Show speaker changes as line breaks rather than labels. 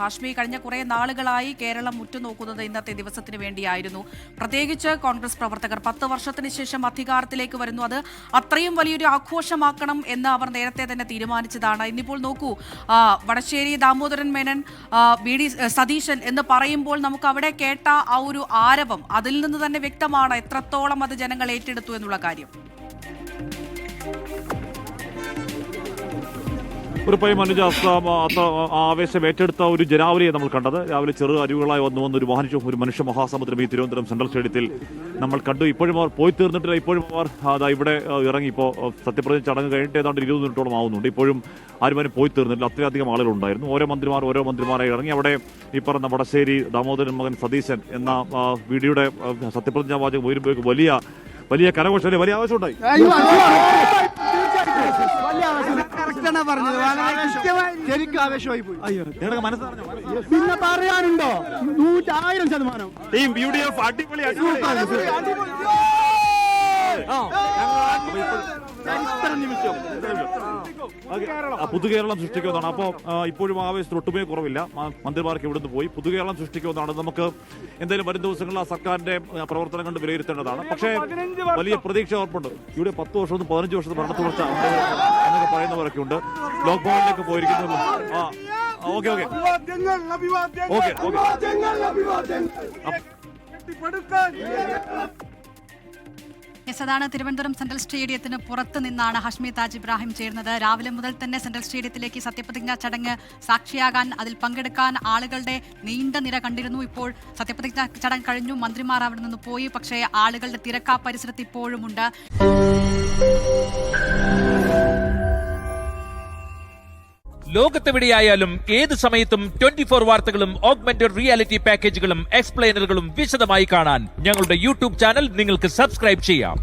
ഹാഷ്മി കഴിഞ്ഞ കുറേ നാളുകളായി കേരളം ഉറ്റുനോക്കുന്നത് ഇന്നത്തെ ദിവസത്തിന് വേണ്ടിയായിരുന്നു. പ്രത്യേകിച്ച് കോൺഗ്രസ് പ്രവർത്തകർ 10 വർഷത്തിന് ശേഷം അധികാരത്തിലേക്ക് വരുന്നു. അത് അത്രയും വലിയൊരു ആഘോഷമാക്കണം എന്ന് അവർ നേരത്തെ തന്നെ തീരുമാനിച്ചതാണ്. ഇന്നിപ്പോൾ നോക്കൂ, വടശ്ശേരി ദാമോദരൻ മേനൻ, വി.ഡി. സതീശൻ എന്ന് പറയുമ്പോൾ നമുക്ക് അവിടെ കേട്ട ആ ഒരു ആരവം, അതിൽ നിന്ന് തന്നെ വ്യക്തമാണ് എത്രത്തോളം അത് ജനങ്ങൾ ഏറ്റെടുത്തു എന്നുള്ള കാര്യം.
ഉറപ്പായും അനുജ ആവേശം ഏറ്റെടുത്ത ഒരു ജനാവലിയെ നമ്മൾ കണ്ടത്. രാവിലെ ചെറു അരിവുകളായി വന്നൊരു മനുഷ്യ മഹാസമുദ്രം ഈ തിരുവനന്തപുരം സെൻട്രൽ സ്റ്റേഡിയത്തിൽ നമ്മൾ കണ്ടു. ഇപ്പോഴും അവർ പോയി തീർന്നിട്ടില്ല. ഇപ്പോഴും അവർ ഇവിടെ ഇറങ്ങി. ഇപ്പോൾ സത്യപ്രതിജ്ഞ ചടങ്ങ് കഴിഞ്ഞിട്ട് ഏതാണ്ട് 20 മിനിറ്റോളം ആവുന്നുണ്ട്. ഇപ്പോഴും ആരും പോയി തീർന്നിട്ടില്ല. അത്രയധികം ആളുകളുണ്ടായിരുന്നു. ഓരോ മന്ത്രിമാരായി ഇറങ്ങി. അവിടെ ഈ പറഞ്ഞ വടശ്ശേരി ദാമോദരൻ മകൻ സതീശൻ എന്ന വീഡിയോയുടെ സത്യപ്രതിജ്ഞാ വാചകം ഉയരുമ്പോഴേക്ക് വലിയ കരഘോഷം, വലിയ ആവേശം ഉണ്ടായി.
പിന്നെ പറയാനുണ്ടോ? 100,000%
ടീം UDF അടിപൊളി. പുതുകേരളം സൃഷ്ടിക്കുന്നതാണ്. അപ്പോൾ ഇപ്പോഴും ആവേശത്തിൽ ഒട്ടുമേ കുറവില്ല. മന്ത്രിമാർക്ക് ഇവിടുന്ന് പോയി പുതുകേരളം സൃഷ്ടിക്കുന്നതാണ്. നമുക്ക് എന്തായാലും വരും ദിവസങ്ങളിൽ ആ സർക്കാരിന്റെ പ്രവർത്തനം കൊണ്ട് വിലയിരുത്തേണ്ടതാണ്. പക്ഷേ വലിയ പ്രതീക്ഷ ഉറപ്പുണ്ട്. ഇവിടെ 10 വർഷവും 15 വർഷവും ഭരണത്തുടർച്ച എന്നൊക്കെ പറയുന്നവരൊക്കെ ഉണ്ട്. ലോക് ഭവനിലേക്ക് പോയിരിക്കുന്നു. ഓക്കെ
അതാണ് തിരുവനന്തപുരം സെൻട്രൽ സ്റ്റേഡിയത്തിന് പുറത്ത് നിന്നാണ് ഹാഷ്മി താജ് ഇബ്രാഹിം ചേർന്നത്. രാവിലെ മുതൽ തന്നെ സെൻട്രൽ സ്റ്റേഡിയത്തിലേക്ക് സത്യപ്രതിജ്ഞാ ചടങ്ങ് സാക്ഷിയാകാൻ, അതിൽ പങ്കെടുക്കാൻ ആളുകളുടെ നീണ്ട നിര കണ്ടിരുന്നു. ഇപ്പോൾ സത്യപ്രതിജ്ഞാ ചടങ്ങ് കഴിഞ്ഞു, മന്ത്രിമാർ അവിടെ നിന്ന് പോയി. പക്ഷേ ആളുകളുടെ തിരക്ക് ആ പരിസരത്ത് ഇപ്പോഴുമുണ്ട്.
ലോകത്തെവിടെയായാലും ഏത് സമയത്തും 24 വാർത്തകളും ഓഗ്മെന്റഡ് റിയാലിറ്റി പാക്കേജുകളും എക്സ്പ്ലെയിനറുകളും വിശദമായി കാണാൻ ഞങ്ങളുടെ യൂട്യൂബ് ചാനൽ നിങ്ങൾക്ക് സബ്സ്ക്രൈബ് ചെയ്യാം.